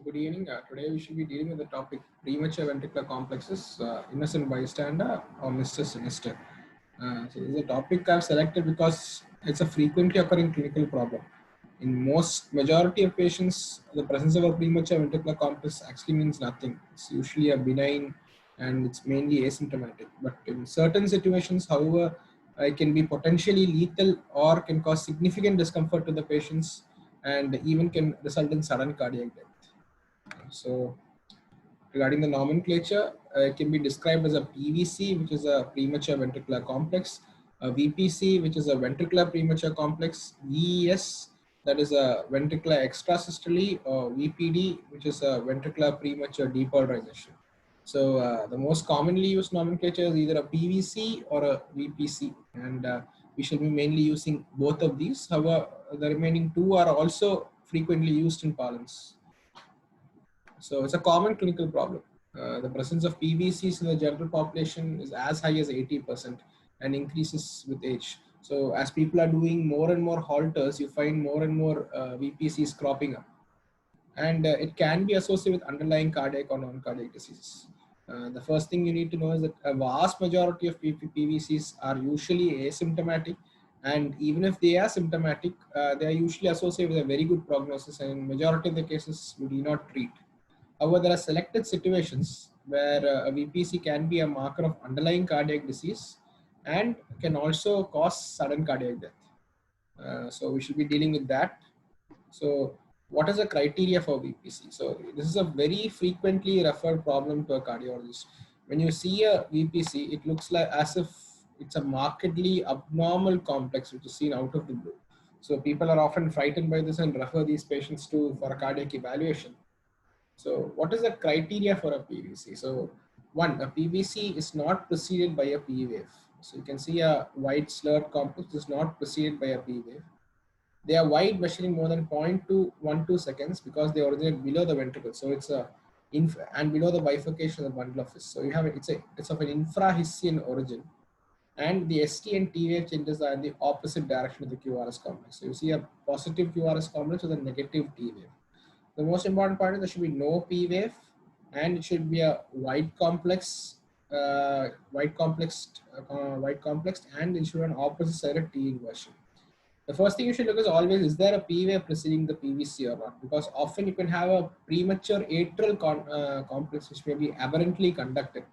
Good evening. Today we should be dealing with the topic premature ventricular complexes, innocent bystander or Mr. Sinister. So this is a topic I've selected because it's a frequently occurring clinical problem. In most majority of patients, the presence of a premature ventricular complex actually means nothing. It's usually a benign and it's mainly asymptomatic. But in certain situations, however, it can be potentially lethal or can cause significant discomfort to the patients and even can result in sudden cardiac death. So, regarding the nomenclature, it can be described as a PVC, which is a premature ventricular complex, a VPC, which is a ventricular premature complex, VES, that is a ventricular extrasystole, or VPD, which is a ventricular premature depolarization. So, the most commonly used nomenclature is either a PVC or a VPC, and we should be mainly using both of these. However, the remaining two are also frequently used in parlance. So it's a common clinical problem. The presence of PVCs in the general population is as high as 80% and increases with age. So as people are doing more and more halters, you find more and more VPCs cropping up. And it can be associated with underlying cardiac or non-cardiac diseases. The first thing you need to know is that a vast majority of PVCs are usually asymptomatic, and even if they are symptomatic, they are usually associated with a very good prognosis, and in majority of the cases, we do not treat. However, there are selected situations where a VPC can be a marker of underlying cardiac disease and can also cause sudden cardiac death. So we should be dealing with that. So what is the criteria for VPC? So this is a very frequently referred problem to a cardiologist. When you see a VPC, it looks like as if it's a markedly abnormal complex which is seen out of the blue. So people are often frightened by this and refer these patients to for a cardiac evaluation. So what is the criteria for a PVC? So one, a PVC is not preceded by a P wave. So you can see a white slurred complex is not preceded by a P wave. They are wide, measuring more than 0.212 seconds because they originate below the ventricle. So it's a and below the bifurcation of the bundle of His. So you have it's of an infrahisian origin, and the ST and T wave changes are in the opposite direction of the QRS complex. So you see a positive QRS complex with a negative T wave. The most important part is there should be no P wave, and it should be a white complex, and it should be an opposite sided T inversion. The first thing you should look is there a P wave preceding the PVC or not? Because often you can have a premature atrial complex which may be aberrantly conducted.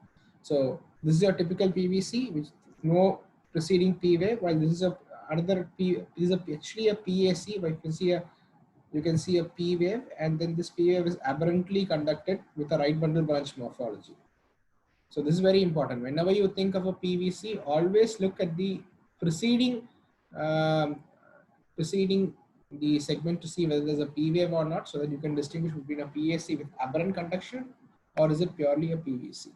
So this is your typical PVC, which no preceding P wave, while this is a another P. This is actually a PAC, but you can see a P wave, and then this P wave is aberrantly conducted with a right bundle branch morphology. So this is very important. Whenever you think of a PVC, always look at the preceding um, preceding the segment to see whether there's a P wave or not, so that you can distinguish between a PAC with aberrant conduction or is it purely a PVC.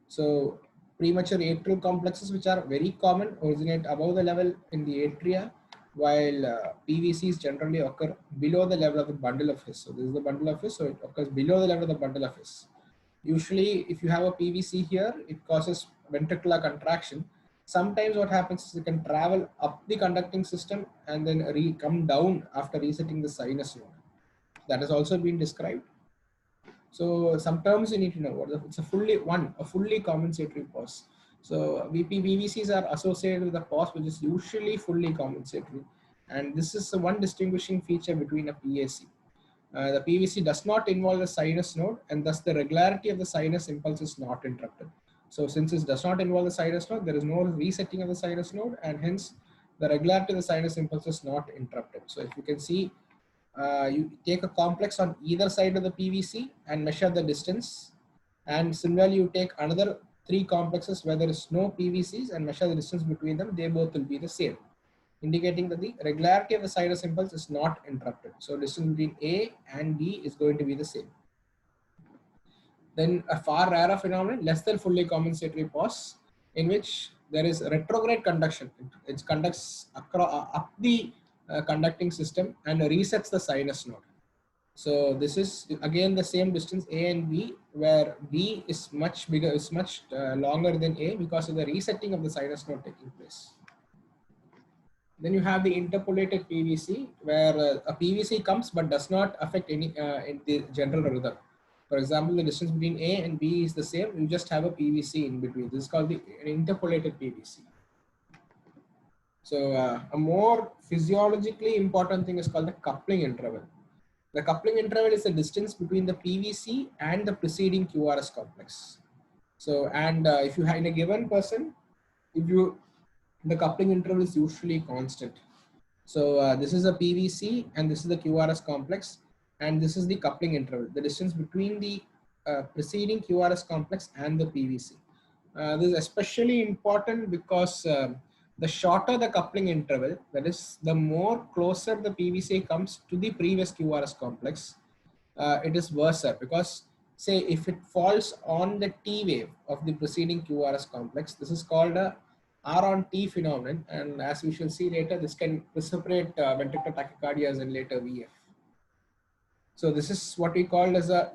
So premature atrial complexes, which are very common, originate above the level in the atria, while PVCs generally occur below the level of the bundle of His. So this is the bundle of His, so it occurs below the level of the bundle of His. Usually, if you have a PVC here, it causes ventricular contraction. Sometimes what happens is it can travel up the conducting system and then come down after resetting the sinus node. That has also been described. So some terms you need to know. It's a fully compensatory pause. So VPCs are associated with a pause which is usually fully compensatory, and this is the one distinguishing feature between a PAC. The PVC does not involve the sinus node, and thus the regularity of the sinus impulse is not interrupted. So since it does not involve the sinus node, there is no resetting of the sinus node, and hence the regularity of the sinus impulse is not interrupted. So if you can see, you take a complex on either side of the PVC and measure the distance. And similarly, you take another three complexes where there is no PVCs and measure the distance between them. They both will be the same, indicating that the regularity of the sinus impulse is not interrupted. So distance between A and D is going to be the same. Then a far rarer phenomenon, less than fully compensatory pause, in which there is retrograde conduction. It conducts across, up the conducting system and resets the sinus node. So this is again the same distance A and B, where B is much bigger, is much longer than A because of the resetting of the sinus node taking place. Then you have the interpolated PVC, where a PVC comes but does not affect any in the general rhythm. For example, the distance between A and B is the same. You just have a PVC in between. This is called the an interpolated PVC. So a more physiologically important thing is called the coupling interval. The coupling interval is the distance between the PVC and the preceding QRS complex. So, and if you have in a given person, if you the coupling interval is usually constant. So this is a PVC and this is the QRS complex, and this is the coupling interval, the distance between the preceding QRS complex and the PVC. This is especially important because the shorter the coupling interval, that is, the more closer the PVC comes to the previous QRS complex, it is worse because say if it falls on the T wave of the preceding QRS complex, this is called a R on T phenomenon, and as we shall see later, this can precipitate ventricular tachycardias and later VF. So this is what we call as a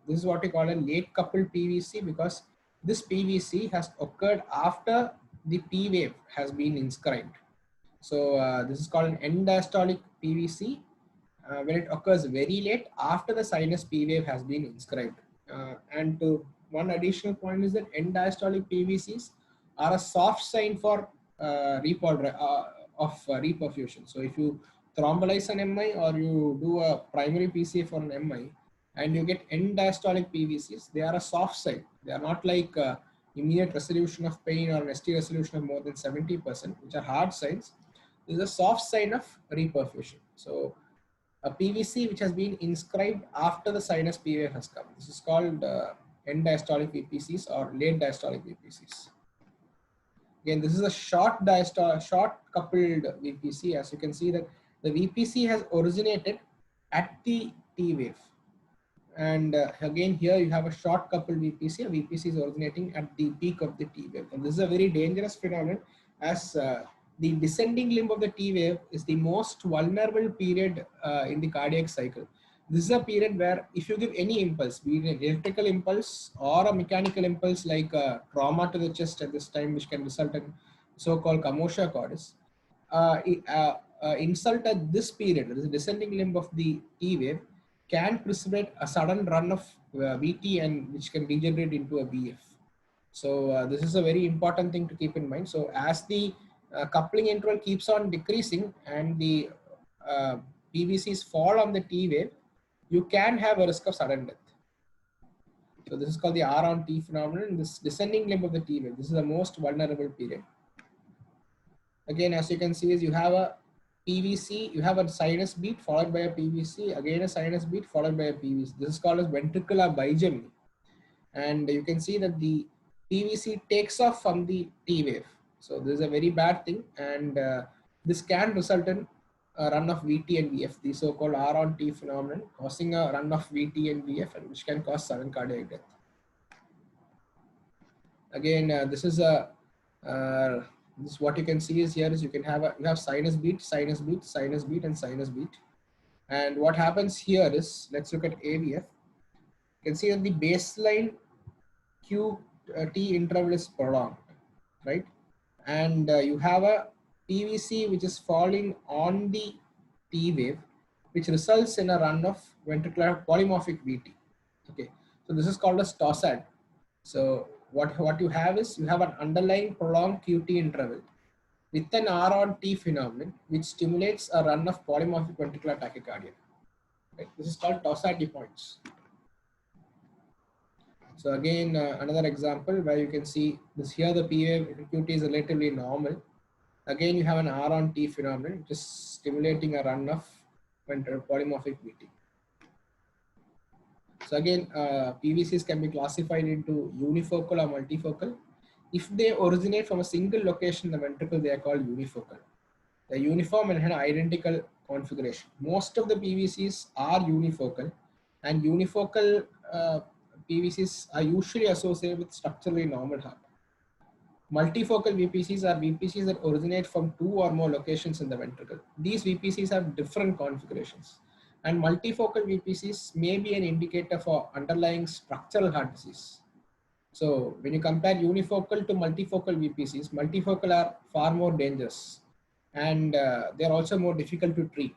this is what we call a late coupled PVC, because this PVC has occurred after the P wave has been inscribed. So this is called an end diastolic PVC when it occurs very late after the sinus P wave has been inscribed. And one additional point is that end diastolic PVCs are a soft sign for reperfusion. So if you thrombolize an MI or you do a primary PCA for an MI and you get end diastolic PVCs, they are a soft sign. They are not like immediate resolution of pain or an ST resolution of more than 70%, which are hard signs. This is a soft sign of reperfusion. So a PVC which has been inscribed after the sinus P wave has come. This is called end diastolic VPCs or late diastolic VPCs. Again, this is a short coupled VPC. As you can see that the VPC has originated at the T wave. And again, here you have a short coupled VPC. A VPC is originating at the peak of the T wave. And this is a very dangerous phenomenon, as the descending limb of the T wave is the most vulnerable period in the cardiac cycle. This is a period where if you give any impulse, be it an electrical impulse or a mechanical impulse like trauma to the chest at this time, which can result in so-called commotio cordis, insult at this period, that is the descending limb of the T wave, can precipitate a sudden run of VT and which can degenerate into a VF. So this is a very important thing to keep in mind. So as the coupling interval keeps on decreasing and the PVCs fall on the T wave, you can have a risk of sudden death. So this is called the R on T phenomenon. This descending limb of the T wave, this is the most vulnerable period. Again, as you can see, is you have a PVC, you have a sinus beat followed by a PVC, again a sinus beat followed by a PVC. This is called as ventricular bigamy. And you can see that the PVC takes off from the T wave. So this is a very bad thing, and this can result in a run of VT and VF, the so-called R on T phenomenon, causing a run of VT and VF, and which can cause sudden cardiac death. Again, this is a this what you can see is here is you can have you have sinus beat, sinus beat, sinus beat, and sinus beat. And what happens here is, let's look at AVF. You can see that the baseline QT interval is prolonged, right? And you have a PVC which is falling on the T wave, which results in a run of ventricular polymorphic VT. Okay, so this is called as TOSAD. So what you have is you have an underlying prolonged QT interval with an R on T phenomenon which stimulates a run of polymorphic ventricular tachycardia. Right? This is called TOSAD points. So again, another example where you can see this here, the P wave QT is relatively normal. Again, you have an R on T phenomenon which is stimulating a run of polymorphic VT. So again, PVCs can be classified into unifocal or multifocal. If they originate from a single location in the ventricle, they are called unifocal. They're uniform and have an identical configuration. Most of the PVCs are unifocal, and unifocal PVCs are usually associated with structurally normal heart. Multifocal VPCs are VPCs that originate from two or more locations in the ventricle. These VPCs have different configurations. And multifocal VPCs may be an indicator for underlying structural heart disease. So when you compare unifocal to multifocal VPCs, multifocal are far more dangerous, and they are also more difficult to treat.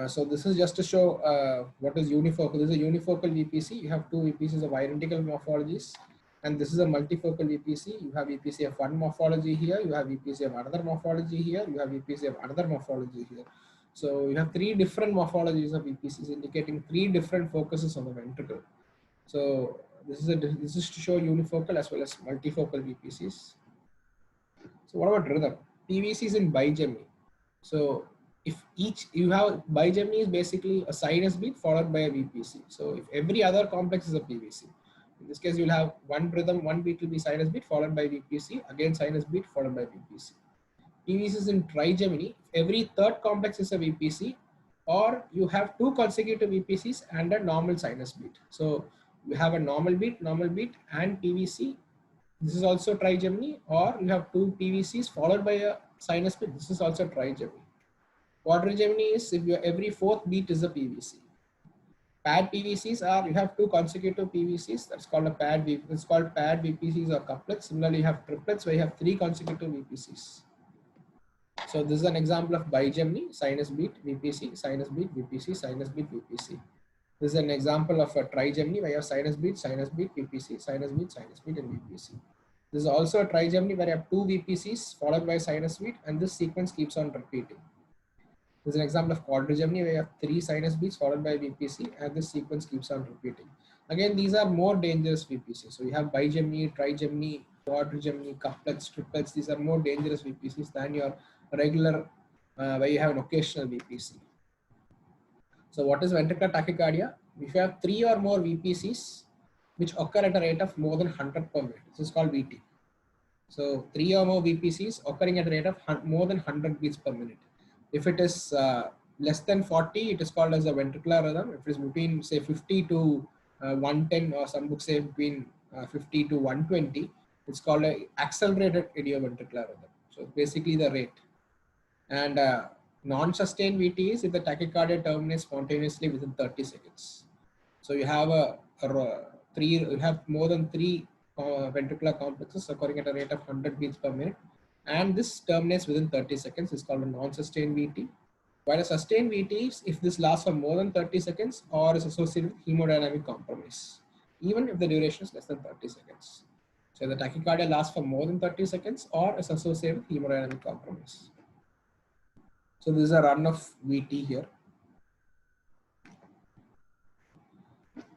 So this is just to show what is unifocal. This is a unifocal VPC. You have two VPCs of identical morphologies, and this is a multifocal VPC. You have VPC of one morphology here. You have VPC of another morphology here. You have VPC of another morphology here. So you have three different morphologies of VPCs, indicating three different focuses on the ventricle. So this is to show unifocal as well as multifocal VPCs. So what about rhythm? PVCs in bigeminy. So if you have bigeminy is basically a sinus beat followed by a VPC. So if every other complex is a PVC, in this case you'll have one rhythm, one beat will be sinus beat followed by VPC, again sinus beat followed by VPC. PVCs in trigeminy, every third complex is a VPC, or you have two consecutive VPCs and a normal sinus beat. So you have a normal beat, and PVC. This is also trigeminy, or you have two PVCs followed by a sinus beat. This is also trigeminy. Quadrigeminy is if every fourth beat is a PVC. Pad PVCs are you have two consecutive PVCs. That's called a pad. It's called pad VPCs or couplets. Similarly, you have triplets where you have three consecutive VPCs. So this is an example of bigeminy: sinus beat, VPC, sinus beat, VPC, sinus beat, VPC. This is an example of a trigeminy where you have sinus beat, VPC, sinus beat, and VPC. This is also a trigeminy where you have two VPCs followed by sinus beat, and this sequence keeps on repeating. This is an example of quadrigeminy where you have three sinus beats followed by VPC, and this sequence keeps on repeating. Again, these are more dangerous VPCs. So you have bigeminy, trigeminy, quadrigeminy, couplets, triplets. These are more dangerous VPCs than your regular where you have an occasional VPC. So what is ventricular tachycardia? If you have three or more VPCs which occur at a rate of more than 100 per minute, this is called VT. So three or more VPCs occurring at a rate of more than 100 beats per minute. If it is less than 40, it is called as a ventricular rhythm. If it is between say 50 to 110, or some books say between 50 to 120, it's called an accelerated idioventricular rhythm. So basically the rate. And non-sustained VT is if the tachycardia terminates spontaneously within 30 seconds. So you have you have more than three ventricular complexes occurring at a rate of 100 beats per minute, and this terminates within 30 seconds. Is called a non-sustained VT. While a sustained VT is if this lasts for more than 30 seconds or is associated with hemodynamic compromise, even if the duration is less than 30 seconds. So the tachycardia lasts for more than 30 seconds or is associated with hemodynamic compromise. So this is a run of VT here.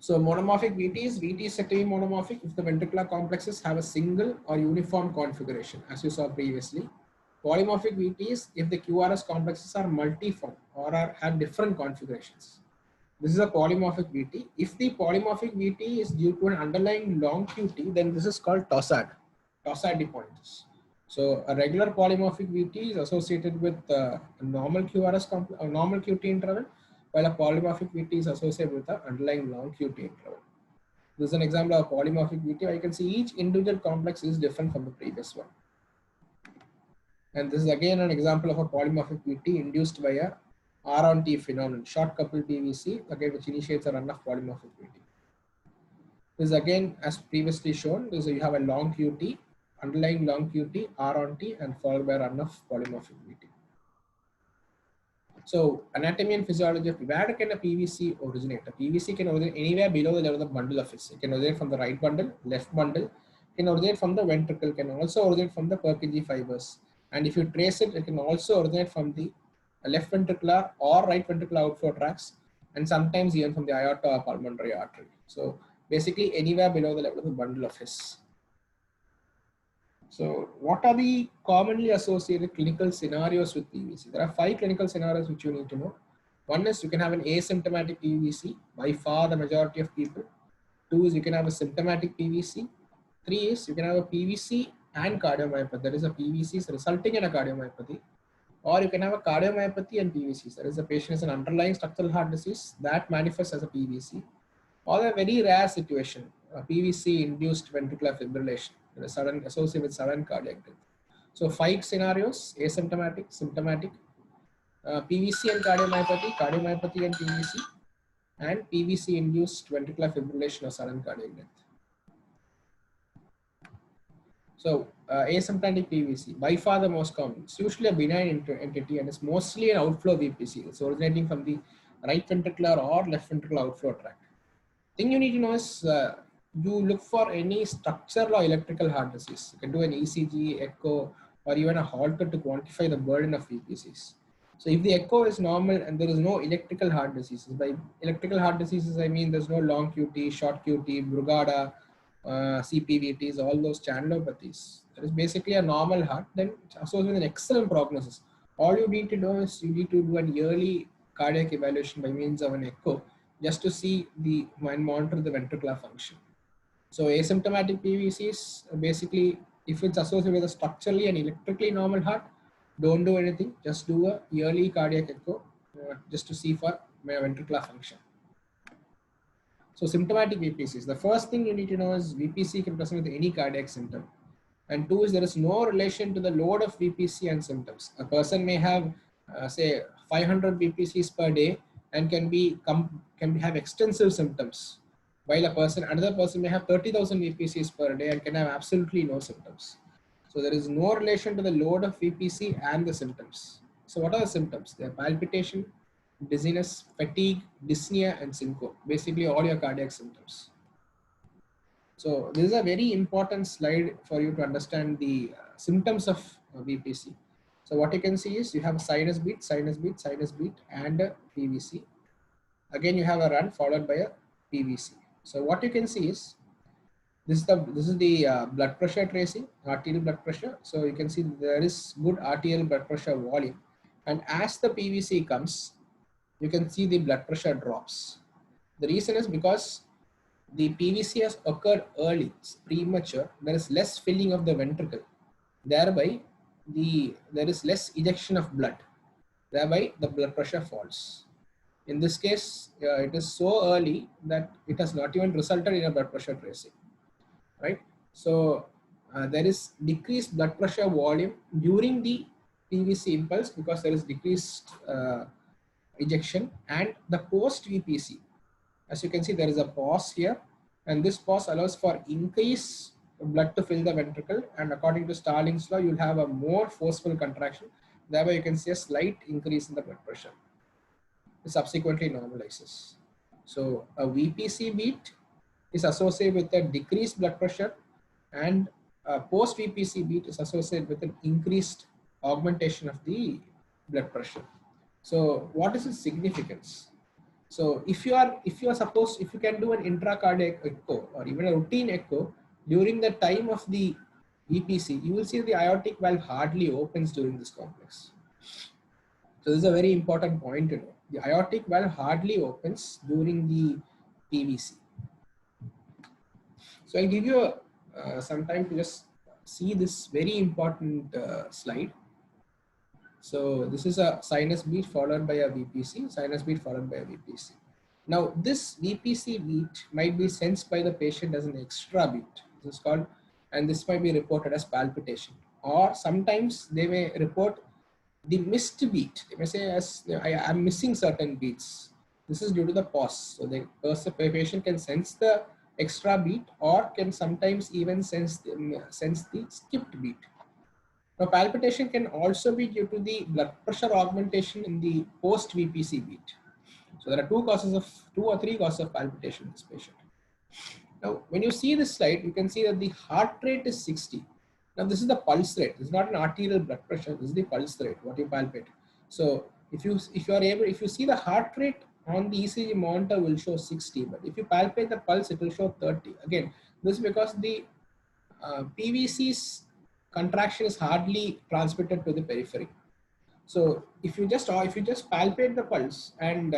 So monomorphic VT is said to be monomorphic if the ventricular complexes have a single or uniform configuration, as you saw previously. Polymorphic VT is if the QRS complexes are multiform or have different configurations. This is a polymorphic VT. If the polymorphic VT is due to an underlying long QT, then this is called TOSAD, TOSAD depointers. So a regular polymorphic VT is associated with a normal QRS normal QT interval, while a polymorphic VT is associated with the underlying long QT interval. This is an example of polymorphic VT where you can see each individual complex is different from the previous one. And this is again an example of a polymorphic VT induced by a R on T phenomenon, short coupled PVC, again which initiates a run of polymorphic VT. This is again as previously shown, this is you have a long QT, underlying long QT, R on T, and followed by a run of polymorphic VT. So anatomy and physiology of where can a PVC originate? A PVC can originate anywhere below the level of the bundle of His. It can originate from the right bundle, left bundle, can originate from the ventricle, can also originate from the Purkinje fibers. And if you trace it, it can also originate from the left ventricular or right ventricular outflow tracts, and sometimes even from the aorta or pulmonary artery. So basically anywhere below the level of the bundle of His. So what are the commonly associated clinical scenarios with PVC? There are 5 clinical scenarios which you need to know. One is you can have an asymptomatic PVC, by far the majority of people. 2 is you can have a symptomatic PVC. 3 is you can have a PVC and cardiomyopathy. There is a PVC resulting in a cardiomyopathy. Or you can have a cardiomyopathy and PVC. That is, the patient has an underlying structural heart disease that manifests as a PVC. Or a very rare situation, a PVC induced ventricular fibrillation, associated with sudden cardiac death. So 5 scenarios: asymptomatic, symptomatic, PVC and cardiomyopathy, cardiomyopathy and PVC. and PVC-induced ventricular fibrillation or sudden cardiac death. So asymptomatic PVC, by far the most common. It's usually a benign entity and it's mostly an outflow VPC. It's originating from the right ventricular or left ventricular outflow tract. Thing you need to know is you look for any structural or electrical heart disease. You can do an ECG, echo, or even a Holter to quantify the burden of VPCs. So if the echo is normal and there is no electrical heart diseases, by electrical heart diseases I mean there's no long QT, short QT, Brugada, CPVTs, all those channelopathies. That is basically a normal heart, then it's associated with an excellent prognosis. All you need to do is you need to do an yearly cardiac evaluation by means of an echo just to see the and monitor the ventricular function. So asymptomatic PVCs basically, if it's associated with a structurally and electrically normal heart, don't do anything. Just do a yearly cardiac echo just to see for ventricular function. So symptomatic VPCs. The first thing you need to know is VPC can present with any cardiac symptom. And two is there is no relation to the load of VPC and symptoms. A person may have say 500 VPCs per day and can have extensive symptoms, while another person may have 30,000 VPCs per day and can have absolutely no symptoms. So there is no relation to the load of VPC and the symptoms. So what are the symptoms? They are palpitation, dizziness, fatigue, dyspnea, and syncope. Basically all your cardiac symptoms. So this is a very important slide for you to understand the symptoms of VPC. So what you can see is you have a sinus beat, sinus beat, sinus beat, and a PVC. Again, you have a run followed by a PVC. So what you can see is this is the blood pressure tracing, arterial blood pressure. So you can see there is good arterial blood pressure volume, and as the PVC comes, you can see the blood pressure drops. The reason is because the PVC has occurred early, it's premature. There is less filling of the ventricle. Thereby, there is less ejection of blood. Thereby, the blood pressure falls. In this case, it is so early that it has not even resulted in a blood pressure tracing, right? So there is decreased blood pressure volume during the PVC impulse because there is decreased ejection, and the post VPC. As you can see, there is a pause here, and this pause allows for increased blood to fill the ventricle, and according to Starling's law, you'll have a more forceful contraction. Thereby, you can see a slight increase in the blood pressure. It subsequently normalizes. So a VPC beat is associated with a decreased blood pressure, and a post VPC beat is associated with an increased augmentation of the blood pressure. So what is its significance? So if you can do an intracardiac echo or even a routine echo during the time of the VPC, you will see the aortic valve hardly opens during this complex. So this is a very important point to know. The aortic valve hardly opens during the PVC. So I'll give you some time to just see this very important slide. So this is a sinus beat followed by a VPC, sinus beat followed by a VPC. Now this VPC beat might be sensed by the patient as an extra beat. This is called, and this might be reported as palpitation. Or sometimes they may report the missed beat. They may say as I am missing certain beats. This is due to the pause. So the patient can sense the extra beat or can sometimes even sense the skipped beat. Now, palpitation can also be due to the blood pressure augmentation in the post VPC beat. So there are two or three causes of palpitation in this patient. Now, when you see this slide, you can see that the heart rate is 60. Now, this is the pulse rate. This is not an arterial blood pressure. This is the pulse rate, what you palpate. So if you see the heart rate on the ECG monitor will show 60, but if you palpate the pulse, it will show 30. Again, this is because the PVC's contraction is hardly transmitted to the periphery. So if you just palpate the pulse and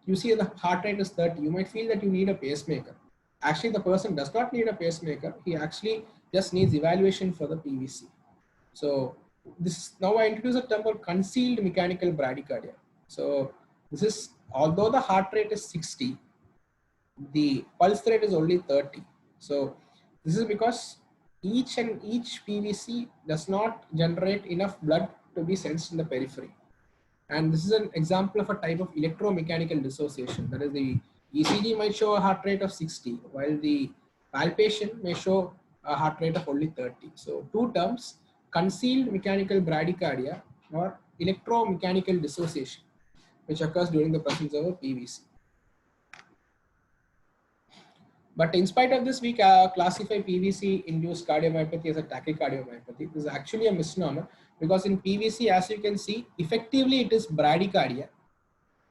you see the heart rate is 30, you might feel that you need a pacemaker. Actually, the person does not need a pacemaker. He actually just needs evaluation for the PVC. So now I introduce a term called concealed mechanical bradycardia. So this is, although the heart rate is 60, the pulse rate is only 30. So this is because each PVC does not generate enough blood to be sensed in the periphery. And this is an example of a type of electromechanical dissociation. That is, the ECG might show a heart rate of 60, while the palpation may show a heart rate of only 30. So two terms, concealed mechanical bradycardia or electromechanical dissociation, which occurs during the presence of a PVC. But in spite of this, we classify PVC-induced cardiomyopathy as a tachycardiomyopathy. This is actually a misnomer because in PVC, as you can see, effectively it is bradycardia,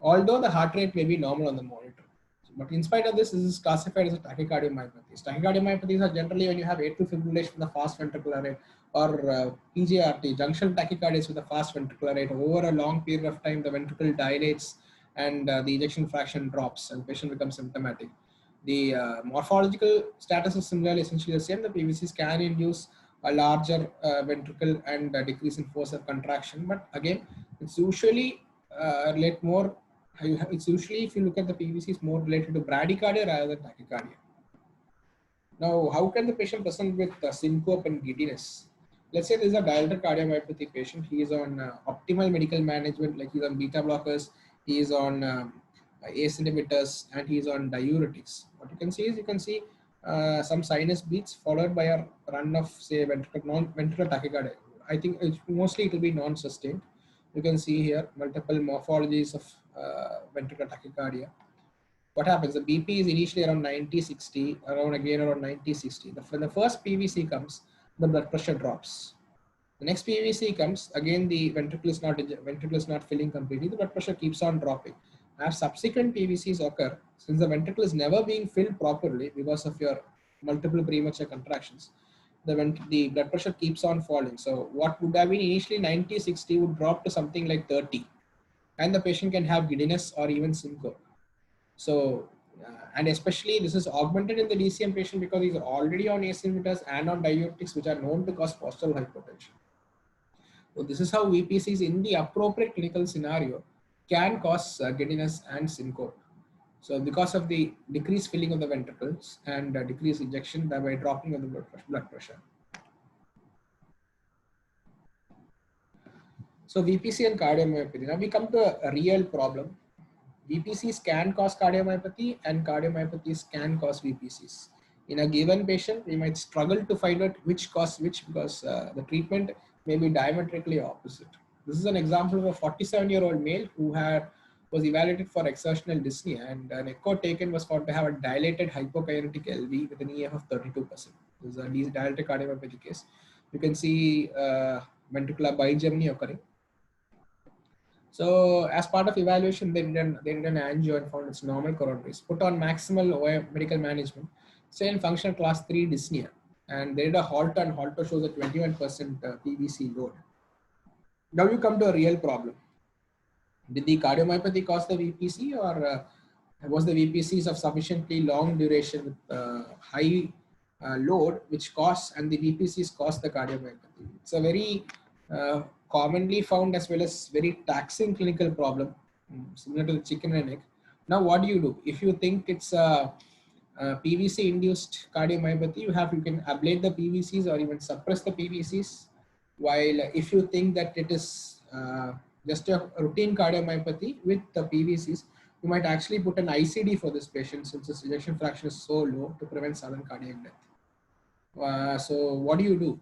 although the heart rate may be normal on the monitor. But in spite of this is classified as a tachycardiomyopathy. Tachycardiomyopathies are generally when you have atrial fibrillation with a fast ventricular rate or PJRT, junctional tachycardias with a fast ventricular rate. Over a long period of time, the ventricle dilates and the ejection fraction drops and the patient becomes symptomatic. The morphological status is similarly essentially the same. The PVCs can induce a larger ventricle and a decrease in force of contraction, but again, it's usually relate more. It's usually, if you look at the PVCs, more related to bradycardia rather than tachycardia. Now, how can the patient present with syncope and giddiness? Let's say there's a dilated cardiomyopathy patient. He is on optimal medical management, like he's on beta blockers, he is on ACE inhibitors, and he is on diuretics. What you can see is some sinus beats followed by a run of, say, ventricular tachycardia. I think mostly it will be non-sustained. You can see here multiple morphologies of ventricular tachycardia. What happens? The BP is initially around 90-60, around 90-60. When the first PVC comes, the blood pressure drops. The next PVC comes, again the ventricle is not filling completely, the blood pressure keeps on dropping. As subsequent PVCs occur, since the ventricle is never being filled properly because of your multiple premature contractions, the blood pressure keeps on falling. So what would have been initially 90-60 would drop to something like 30, and the patient can have giddiness or even syncope. So, and especially this is augmented in the DCM patient because he's already on ACE inhibitors and on diuretics, which are known to cause postural hypotension. So this is how VPCs in the appropriate clinical scenario can cause giddiness and syncope. So because of the decreased filling of the ventricles and decreased ejection, thereby dropping of the blood pressure. So VPC and cardiomyopathy. Now we come to a real problem. VPCs can cause cardiomyopathy and cardiomyopathies can cause VPCs. In a given patient, we might struggle to find out which caused which because the treatment may be diametrically opposite. This is an example of a 47-year-old male who was evaluated for exertional dyspnea, and an echo taken was found to have a dilated hypokinetic LV with an EF of 32%. This is a dilated cardiomyopathy case. You can see ventricular bigeminy occurring. So as part of evaluation, they did an angio and found its normal coronaries, put on maximal medical management, say in functional class 3 dyspnea, and they did a Holter, and Holter shows a 21% PVC load. Now you come to a real problem. Did the cardiomyopathy cause the VPC, or was the VPCs of sufficiently long duration with high load which caused, and the VPCs caused the cardiomyopathy? It's a very commonly found as well as very taxing clinical problem, similar to the chicken and egg. Now, what do you do? If you think it's a PVC-induced cardiomyopathy, you can ablate the PVCs or even suppress the PVCs. While if you think that it is just a routine cardiomyopathy with the PVCs, you might actually put an ICD for this patient since his ejection fraction is so low to prevent sudden cardiac death. So what do you do?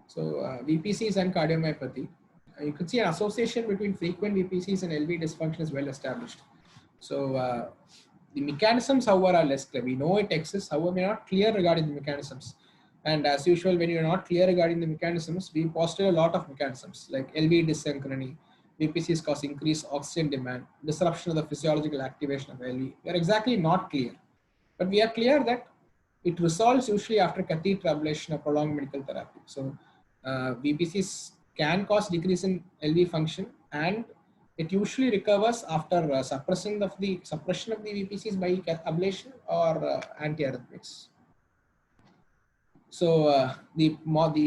So VPCs and cardiomyopathy, you can see an association between frequent VPCs and LV dysfunction is well established. So the mechanisms, however, are less clear. We know it exists, however, we are not clear regarding the mechanisms. And as usual, when you're not clear regarding the mechanisms, we postulate a lot of mechanisms like LV dyssynchrony, VPCs cause increased oxygen demand, disruption of the physiological activation of LV. We are exactly not clear, but we are clear that it resolves usually after catheter ablation or prolonged medical therapy. So VPCs can cause decrease in LV function, and it usually recovers after suppression of the VPCs by ablation or antiarrhythmics. So the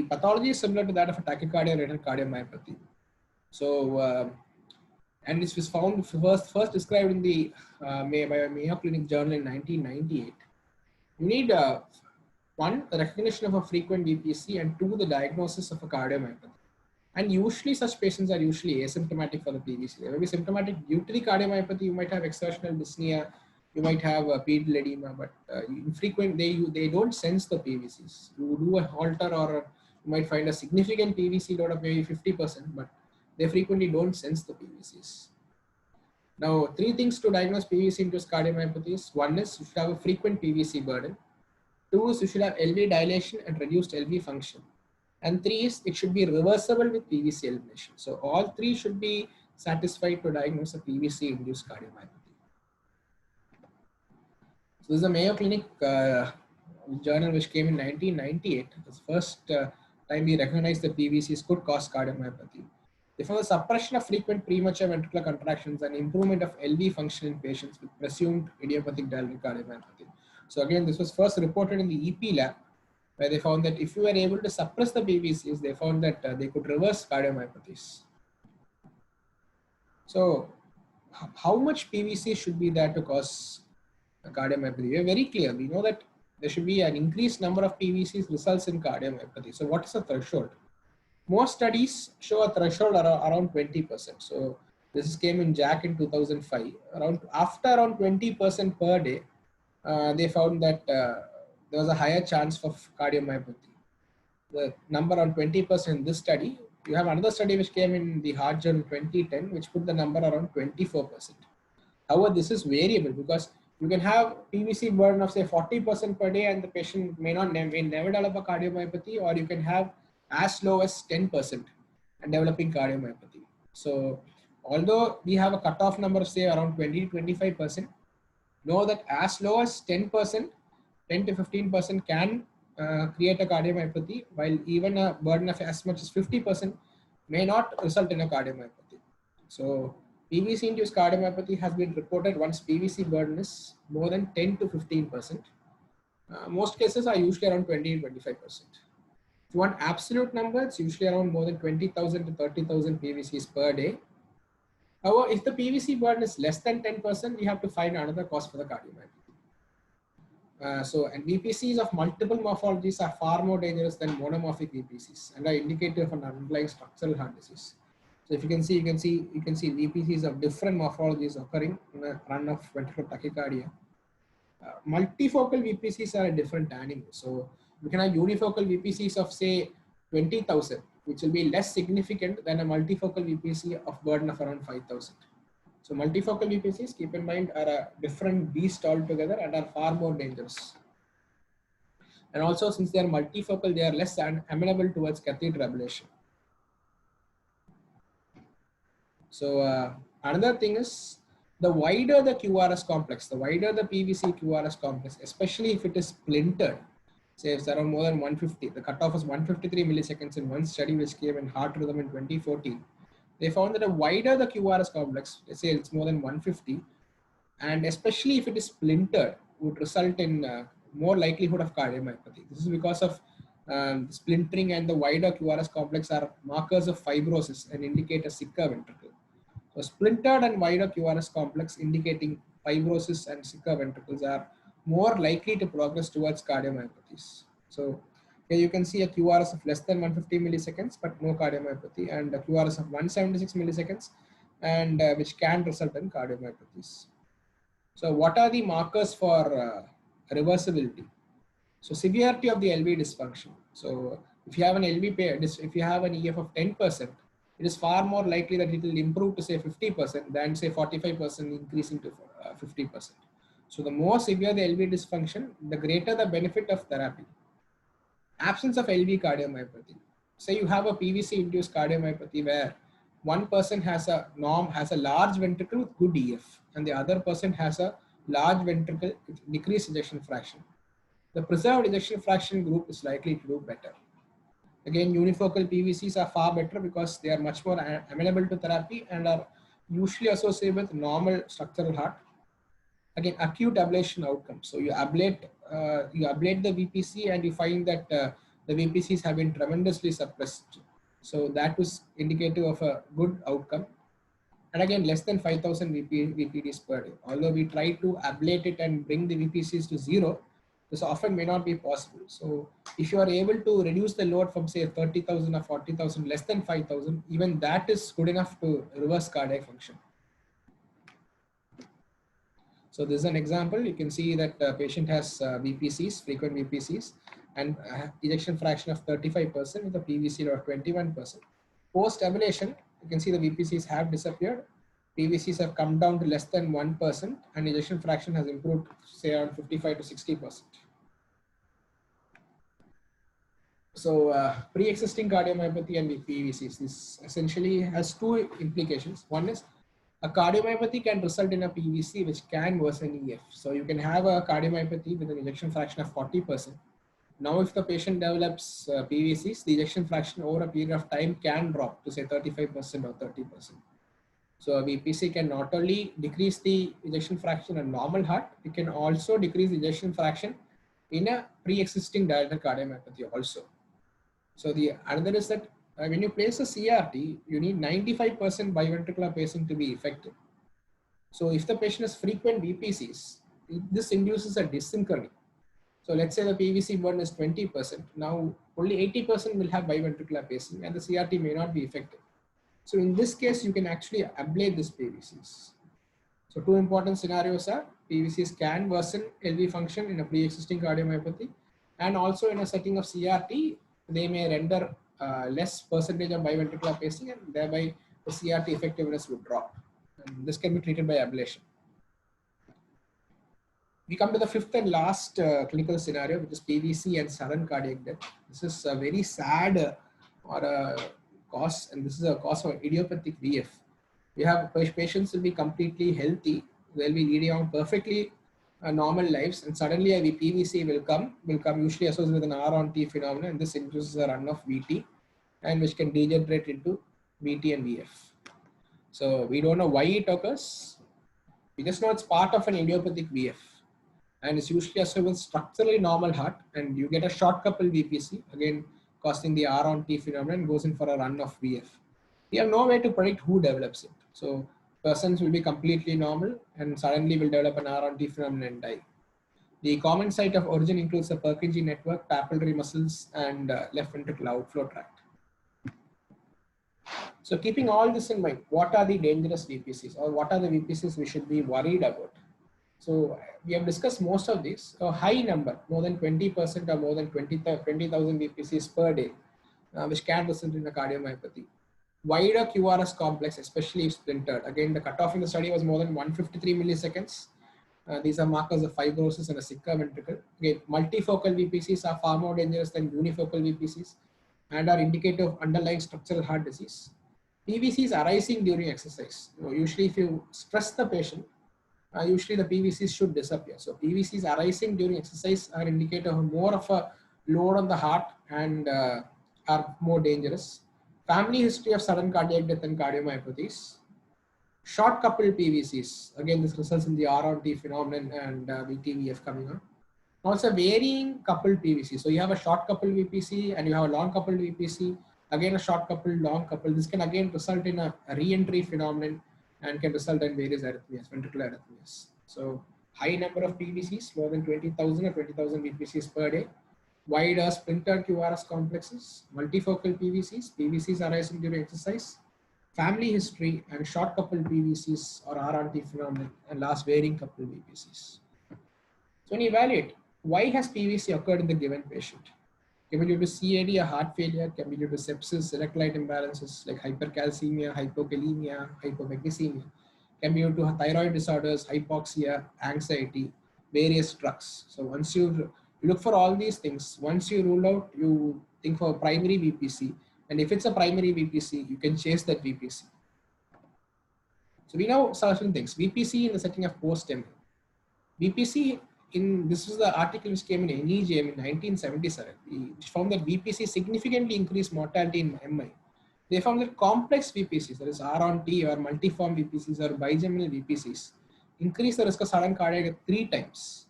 pathology is similar to that of a tachycardia-related cardiomyopathy. So and this was found first described in the Mayo Clinic Journal in 1998. You need one, the recognition of a frequent VPC, and two, the diagnosis of a cardiomyopathy. And usually such patients are usually asymptomatic for the PVC. They may be symptomatic due to the cardiomyopathy. You might have exertional dyspnea, you might have a pedal edema, but infrequent, they don't sense the PVCs. You do a Holter or you might find a significant PVC load of maybe 50%, but they frequently don't sense the PVCs. Now, three things to diagnose PVC-induced cardiomyopathies. One is you should have a frequent PVC burden. Two is you should have LV dilation and reduced LV function. And three is it should be reversible with PVC elimination. So all three should be satisfied to diagnose a PVC-induced cardiomyopathy. So this is a Mayo Clinic journal which came in 1998. It was the first time we recognized that PVCs could cause cardiomyopathy. Therefore, the suppression of frequent premature ventricular contractions and improvement of LV function in patients with presumed idiopathic dilated cardiomyopathy. So again, this was first reported in the EP lab, where they found that if you were able to suppress the PVCs, they found that they could reverse cardiomyopathies. So how much PVC should be there to cause a cardiomyopathy? We are very clear. We know that there should be an increased number of PVCs results in cardiomyopathy. So what is the threshold? Most studies show a threshold around 20%. So this came in JACC in 2005. After around 20% per day, they found that there was a higher chance for cardiomyopathy. The number on 20% in this study. You have another study which came in the Heart Journal 2010, which put the number around 24%. However, this is variable because you can have PVC burden of say 40% per day and the patient may never develop a cardiomyopathy, or you can have as low as 10% and developing cardiomyopathy. So although we have a cutoff number of say around 20 to 25%, know that as low as 10%, 10 to 15% can create a cardiomyopathy, while even a burden of as much as 50% may not result in a cardiomyopathy. So PVC-induced cardiomyopathy has been reported once PVC burden is more than 10 to 15%. Most cases are usually around 20 to 25%. If you want absolute numbers, usually around more than 20,000 to 30,000 PVCs per day. However, if the PVC burden is less than 10%, we have to find another cause for the cardiomyopathy. And VPCs of multiple morphologies are far more dangerous than monomorphic VPCs and are indicative of an underlying structural heart disease. So if you can see VPCs of different morphologies occurring in a run of ventricular tachycardia. Multifocal VPCs are a different animal. So we can have unifocal VPCs of say 20,000, which will be less significant than a multifocal VPC of burden of around 5,000. So multifocal VPCs, keep in mind, are a different beast altogether and are far more dangerous. And also, since they are multifocal, they are less amenable towards catheter ablation. So another thing is, the wider the QRS complex, the wider the PVC QRS complex, especially if it is splintered, say it's around more than 150, the cutoff was 153 milliseconds in one study which came in Heart Rhythm in 2014. They found that the wider the QRS complex, let's say it's more than 150, and especially if it is splintered, would result in more likelihood of cardiomyopathy. This is because of splintering, and the wider QRS complex are markers of fibrosis and indicate a sicker ventricle. So splintered and wider QRS complex indicating fibrosis and sicker ventricles are more likely to progress towards cardiomyopathies. So here you can see a QRS of less than 150 milliseconds, but no cardiomyopathy, and a QRS of 176 milliseconds, and which can result in cardiomyopathies. So what are the markers for reversibility? So severity of the LV dysfunction. So if you have an LV if you have an EF of 10%, it is far more likely that it will improve to say 50% than say 45% increasing to 50%. So the more severe the LV dysfunction, the greater the benefit of therapy. Absence of LV cardiomyopathy. Say you have a PVC-induced cardiomyopathy where one person has a large ventricle with good EF, and the other person has a large ventricle with decreased ejection fraction. The preserved ejection fraction group is likely to do better. Again, unifocal PVCs are far better because they are much more amenable to therapy and are usually associated with normal structural heart. Again, acute ablation outcomes. So you ablate the VPC and you find that the VPCs have been tremendously suppressed. So that was indicative of a good outcome. And again, less than 5,000 VPDs per day. Although we try to ablate it and bring the VPCs to zero, this often may not be possible. So if you are able to reduce the load from say 30,000 or 40,000 less than 5,000, even that is good enough to reverse cardiac function. So this is an example. You can see that patient has VPCs, frequent VPCs, and ejection fraction of 35% with a PVC of 21%. Post ablation, you can see the VPCs have disappeared. PVCs have come down to less than 1%, and ejection fraction has improved, say, around 55 to 60%. So pre-existing cardiomyopathy and PVCs, this essentially has two implications. One is a cardiomyopathy can result in a PVC which can worsen EF. So you can have a cardiomyopathy with an ejection fraction of 40%. Now if the patient develops PVCs, the ejection fraction over a period of time can drop to say 35% or 30%. So a VPC can not only decrease the ejection fraction in a normal heart, it can also decrease the ejection fraction in a pre-existing dilated cardiomyopathy also. So the another is that when you place a CRT, you need 95% biventricular pacing to be effective. So if the patient has frequent VPCs, this induces a dyssynchrony. So let's say the PVC burden is 20%. Now only 80% will have biventricular pacing and the CRT may not be effective. So in this case, you can actually ablate these PVCs. So two important scenarios are PVCs can worsen LV function in a pre-existing cardiomyopathy, and also in a setting of CRT, they may render less percentage of biventricular pacing, and thereby the CRT effectiveness would drop. And this can be treated by ablation. We come to the fifth and last clinical scenario, which is PVC and sudden cardiac death. This is a very sad cause, and this is a cause of idiopathic VF. We have patients will be completely healthy, they'll be leading on perfectly normal lives, and suddenly a PVC will come usually associated with an R on T phenomenon, and this induces a run of VT, and which can degenerate into VT and VF. So we don't know why it occurs. We just know it's part of an idiopathic VF, and it's usually associated with structurally normal heart, and you get a short couple VPC, again causing the R on T phenomenon, and goes in for a run of VF. We have no way to predict who develops it. So persons will be completely normal and suddenly will develop an R on T phenomenon and die. The common site of origin includes the Purkinje network, papillary muscles, and left ventricular outflow tract. So keeping all this in mind, what are the dangerous VPCs, or what are the VPCs we should be worried about? So we have discussed most of these. A high number, more than 20% or more than 20,000 VPCs per day, which can result in a cardiomyopathy. Wider QRS complex, especially if splintered. Again, the cutoff in the study was more than 153 milliseconds. These are markers of fibrosis and a sicker ventricle. Again, multifocal VPCs are far more dangerous than unifocal VPCs and are indicative of underlying structural heart disease. PVCs arising during exercise. Usually if you stress the patient, usually the PVCs should disappear. So PVCs arising during exercise are indicative of more of a load on the heart and are more dangerous. Family history of sudden cardiac death and cardiomyopathies. Short coupled PVCs. Again, this results in the R on T phenomenon and VTVF coming on. Also varying coupled PVC. So you have a short coupled VPC and you have a long coupled VPC. Again, a short coupled, long coupled. This can again result in a re-entry phenomenon and can result in various arrhythmias, ventricular arrhythmias. So high number of PVCs, more than 20,000 or 20,000 VPCs per day. Wider splintered QRS complexes, multifocal PVCs, PVCs arising during exercise, family history, and short coupled PVCs or RRT phenomenon, and last varying coupled VPCs. So when you evaluate, why has PVC occurred in the given patient? Can be due to CAD or heart failure, can be due to sepsis, electrolyte imbalances like hypercalcemia, hypokalemia, hypomagnesemia, can be due to thyroid disorders, hypoxia, anxiety, various drugs. So once you look for all these things, once you rule out, you think for primary VPC, and if it's a primary VPC, you can chase that VPC. So we know certain things. VPC in the setting of post-MI. VPC this is the article which came in NEJM in 1977, which found that VPC significantly increased mortality in MI. They found that complex VPCs, that is R on T or multiform VPCs or bigeminal VPCs, increase the risk of sudden cardiac death 3 times.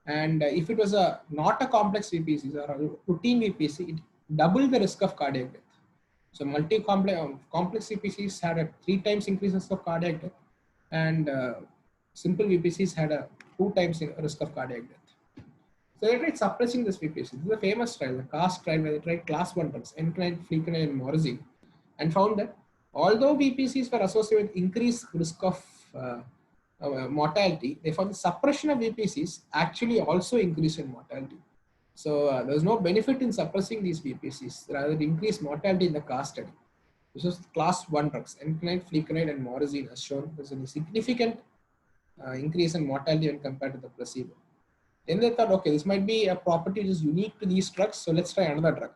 And if it was not a complex VPC or a routine VPC, it doubled the risk of cardiac death. So complex VPCs had a 3 times increase risk of cardiac death, and simple VPCs had a 2 times risk of cardiac death. So they tried suppressing this VPC. This is a famous trial, the CAST trial, where they tried class 1 drugs, encrine, flecainide, and morazine, and found that although VPCs were associated with increased risk of mortality, they found the suppression of VPCs actually also increased in mortality. So there's no benefit in suppressing these VPCs, rather it increased mortality in the CAST study. This was class 1 drugs, encrine, flecainide, and morazine, as shown. There's a significant increase in mortality when compared to the placebo. Then they thought, okay, this might be a property which is unique to these drugs, so let's try another drug.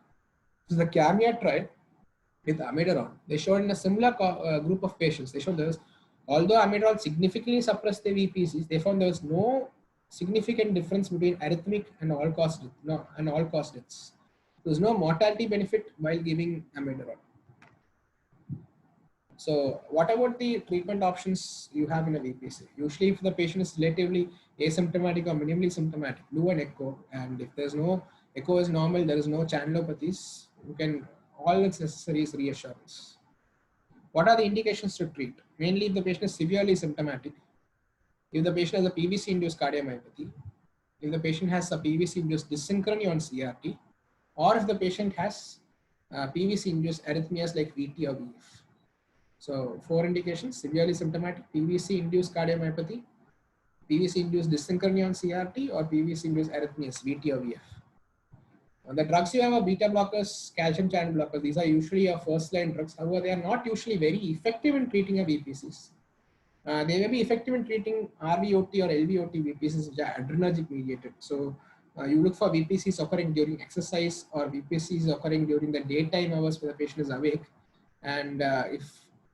This is the CAMIA trial with amiodarone. They showed in a similar group of patients, they showed there was, although amiodarone significantly suppressed the VPCs, they found there was no significant difference between arrhythmic and all-cause deaths. There was no mortality benefit while giving amiodarone. So what about the treatment options you have in a VPC? Usually if the patient is relatively asymptomatic or minimally symptomatic, do an echo. And if there's no echo is normal, there is no channelopathies, you can, all that's necessary is reassurance. What are the indications to treat? Mainly if the patient is severely symptomatic, if the patient has a PVC-induced cardiomyopathy, if the patient has a PVC-induced dyssynchrony on CRT, or if the patient has PVC-induced arrhythmias like VT or VF. So 4 indications: severely symptomatic, PVC-induced cardiomyopathy, PVC-induced dyssynchrony on CRT, or PVC-induced arrhythmias, VT or VF. The drugs you have are beta blockers, calcium channel blockers. These are usually your first-line drugs. However, they are not usually very effective in treating a VPCs. They may be effective in treating RVOT or LVOT VPCs, which are adrenergic mediated. So you look for VPCs occurring during exercise or VPCs occurring during the daytime hours where the patient is awake. And if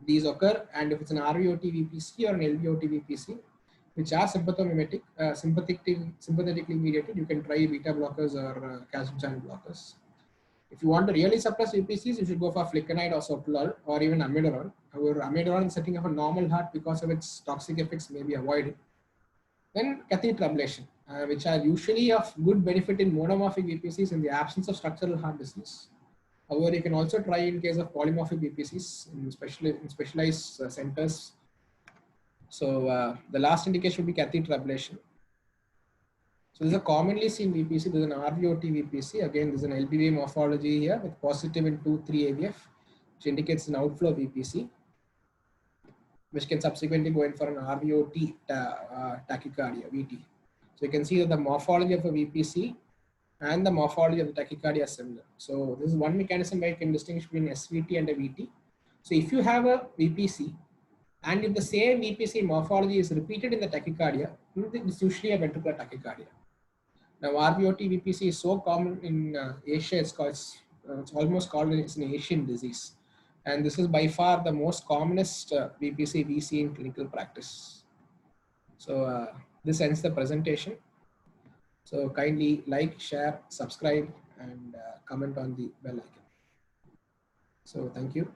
these occur, and if it's an RVOT VPC or an LVOT VPC, which are sympathomimetic, sympathetically mediated, you can try beta blockers or calcium channel blockers. If you want to really suppress VPCs, you should go for flecainide or sotalol or even amiodarone. However, amiodarone in setting of a normal heart because of its toxic effects may be avoided. Then catheter ablation, which are usually of good benefit in monomorphic VPCs in the absence of structural heart disease. However, you can also try in case of polymorphic VPCs in specialized centers. So the last indication would be catheter ablation. So this is a commonly seen VPC. This is an RVOT VPC. Again, this is an LBV morphology here with positive in 2,3 AVF, which indicates an outflow VPC, which can subsequently go in for an RVOT tachycardia, VT. So you can see that the morphology of a VPC and the morphology of the tachycardia are similar. So this is one mechanism where you can distinguish between SVT and a VT. So if you have a VPC, and if the same VPC morphology is repeated in the tachycardia, it's usually a ventricular tachycardia. Now, RVOT VPC is so common in Asia, it's almost called it's an Asian disease. And this is by far the most commonest VPC we see in clinical practice. So this ends the presentation. So kindly like, share, subscribe, and comment on the bell icon. So thank you.